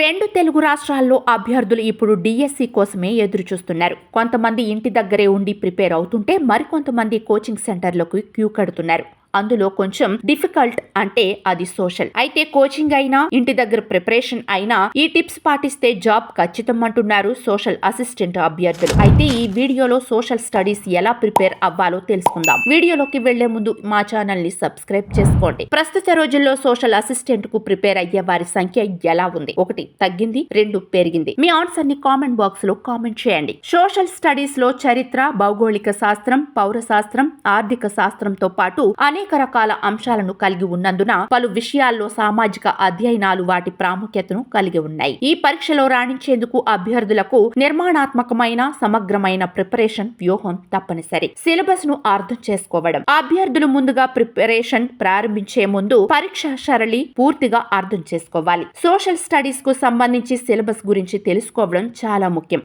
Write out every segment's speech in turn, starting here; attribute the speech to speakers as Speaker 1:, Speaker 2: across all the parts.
Speaker 1: రెండు తెలుగు రాష్ట్రాల్లో అభ్యర్థులు ఇప్పుడు డిఎస్సి కోసమే ఎదురు చూస్తున్నారు. కొంతమంది ఇంటి దగ్గరే ఉండి ప్రిపేర్ అవుతుంటే మరికొంతమంది కోచింగ్ సెంటర్లకు క్యూ కడుతున్నారు. అందులో కొంచెం డిఫికల్ట్ అంటే అది సోషల్. అయితే కోచింగ్ అయినా ఇంటి దగ్గర ప్రిపరేషన్ అయినా ఈ టిప్స్ పాటిస్తే జాబ్ ఖచ్చితం అంటున్నారు సోషల్ అసిస్టెంట్ అభ్యర్థులు. అయితే ఈ వీడియోలో సోషల్ స్టడీస్ ఎలా ప్రిపేర్ అవ్వాలో తెలుసుకుందాం. వీడియోలోకి వెళ్లే ముందు మా ఛానల్ ని సబ్స్క్రైబ్ చేసుకోండి. ప్రస్తుత రోజుల్లో సోషల్ అసిస్టెంట్ కు ప్రిపేర్ అయ్యే వారి సంఖ్య ఎలా ఉంది? 1 తగ్గింది, 2 పెరిగింది. మీ ఆన్సర్ ని కామెంట్ బాక్స్ లో కామెంట్ చేయండి. సోషల్ స్టడీస్ లో చరిత్ర, భౌగోళిక శాస్త్రం, పౌర శాస్త్రం, ఆర్థిక శాస్త్రంతో పాటు అనేక రకాల అంశాలను కలిగి ఉన్నందున పలు విషయాల్లో సామాజిక అధ్యయనాలు వాటి ప్రాముఖ్యతను కలిగి ఉన్నాయి. ఈ పరీక్షలో రాణించేందుకు అభ్యర్థులకు నిర్మాణాత్మకమైన సమగ్రమైన ప్రిపరేషన్ వ్యూహం తప్పనిసరి. సిలబస్ ను అర్థం చేసుకోవడం. అభ్యర్థులు ముందుగా ప్రిపరేషన్ ప్రారంభించే ముందు పరీక్ష సరళి పూర్తిగా అర్థం చేసుకోవాలి. సోషల్ స్టడీస్ కు సంబంధించి సిలబస్ గురించి తెలుసుకోవడం చాలా ముఖ్యం.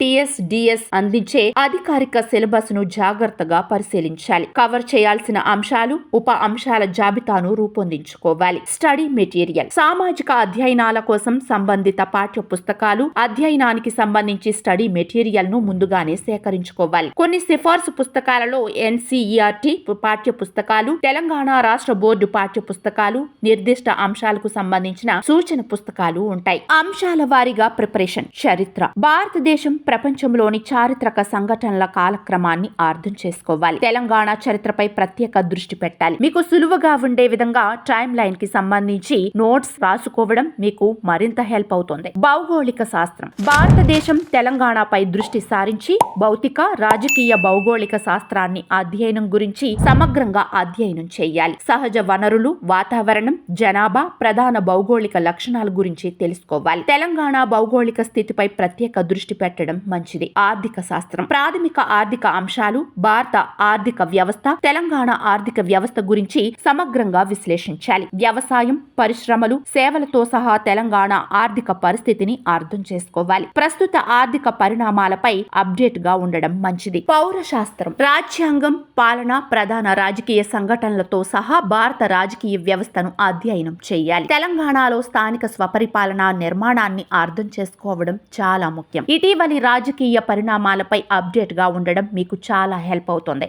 Speaker 1: టిఎస్ అందించే అధికారిక సిలబస్ ను జాగ్రత్తగా పరిశీలించాలి. కవర్ చేయాల్సిన అంశాలు, ఉప అంశాల జాబితాను రూపొందించుకోవాలి. Study material. సామాజిక అధ్యయనాల కోసం సంబంధిత పాఠ్య పుస్తకాలు, అధ్యయనానికి సంబంధించి స్టడీ మెటీరియల్ ను ముందుగానే సేకరించుకోవాలి. కొన్ని సిఫార్సు పుస్తకాలలో ఎన్సీఈఆర్టీ పాఠ్య పుస్తకాలు, తెలంగాణ రాష్ట్ర బోర్డు పాఠ్య పుస్తకాలు, నిర్దిష్ట అంశాలకు సంబంధించిన సూచన పుస్తకాలు ఉంటాయి. అంశాల వారీగా ప్రిపరేషన్. చరిత్ర. భారతదేశం ప్రపంచంలోని చారిత్రక సంఘటనల కాలక్రమాన్ని అర్థం చేసుకోవాలి. తెలంగాణ చరిత్రపై ప్రత్యేక దృష్టి పెట్టాలి. మీకు సులువుగా ఉండే విధంగా టైం లైన్ కి సంబంధించి నోట్స్ రాసుకోవడం మీకు మరింత హెల్ప్ అవుతుంది. భౌగోళిక శాస్త్రం. భారతదేశం తెలంగాణపై దృష్టి సారించి భౌతిక, రాజకీయ, భౌగోళిక శాస్త్రాన్ని అధ్యయనం గురించి సమగ్రంగా అధ్యయనం చేయాలి. సహజ వనరులు, వాతావరణం, జనాభా, ప్రధాన భౌగోళిక లక్షణాల గురించి తెలుసుకోవాలి. తెలంగాణ భౌగోళిక స్థితిపై ప్రత్యేక దృష్టి పెట్టడం మంచిది. ఆర్థిక శాస్త్రం. ప్రాథమిక ఆర్థిక అంశాలు, భారత ఆర్థిక వ్యవస్థ, తెలంగాణ ఆర్థిక వ్యవస్థ గురించి సమగ్రంగా విశ్లేషించాలి. వ్యవసాయం, పరిశ్రమలు, సేవలతో సహా తెలంగాణ ఆర్థిక పరిస్థితిని అర్థం చేసుకోవాలి. ప్రస్తుత ఆర్థిక పరిణామాలపై అప్డేట్ గా ఉండడం మంచిది. పౌర శాస్త్రం. రాజ్యాంగం, పాలన, ప్రధాన రాజకీయ సంఘటనలతో సహా భారత రాజకీయ వ్యవస్థను అధ్యయనం చేయాలి. తెలంగాణలో స్థానిక స్వపరిపాలన నిర్మాణాన్ని అర్థం చేసుకోవడం చాలా ముఖ్యం. ఇటీవలి రాజకీయ పరిణామాలపై అప్డేట్ గా ఉండడం మీకు చాలా హెల్ప్ అవుతుంది.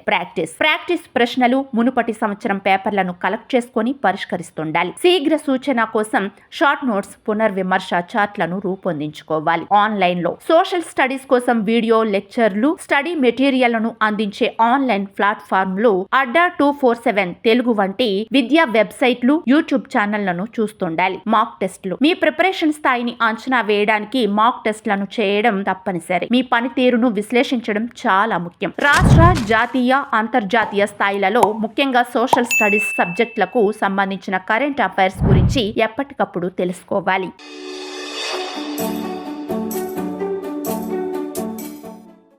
Speaker 1: ప్రాక్టీస్ ప్రశ్నలు మునుపటి సంవత్సరం పేపర్లను కలెక్ట్ చేసుకుని పరిష్కరిస్తుండాలి. శీఘ్ర సూచన కోసం షార్ట్ నోట్స్, పునర్విమర్శ చార్ట్లను రూపొందించుకోవాలి. ఆన్లైన్ లో సోషల్ స్టడీస్ కోసం వీడియో లెక్చర్లు, స్టడీ మెటీరియల్లను అందించే ఆన్లైన్ ప్లాట్ఫామ్లు అడ్డా 247 తెలుగు వంటి విద్యా వెబ్సైట్లు, యూట్యూబ్ ఛానళ్లను చూస్తుండాలి. మాక్ టెస్టులు. మీ ప్రిపరేషన్ స్థాయిని అంచనా వేయడానికి మాక్ టెస్ట్లను చేయడం తప్పనిసరి. మీ పనితీరును విశ్లేషించడం చాలా ముఖ్యం. రాష్ట్ర, జాతీయ, అంతర్జాతీయ స్థాయిలలో ముఖ్యంగా సోషల్ స్టడీస్ సబ్జెక్టులకు సంబంధించిన కరెంట్ అఫైర్స్ గురించి ఎప్పటికప్పుడు తెలుసుకోవాలి.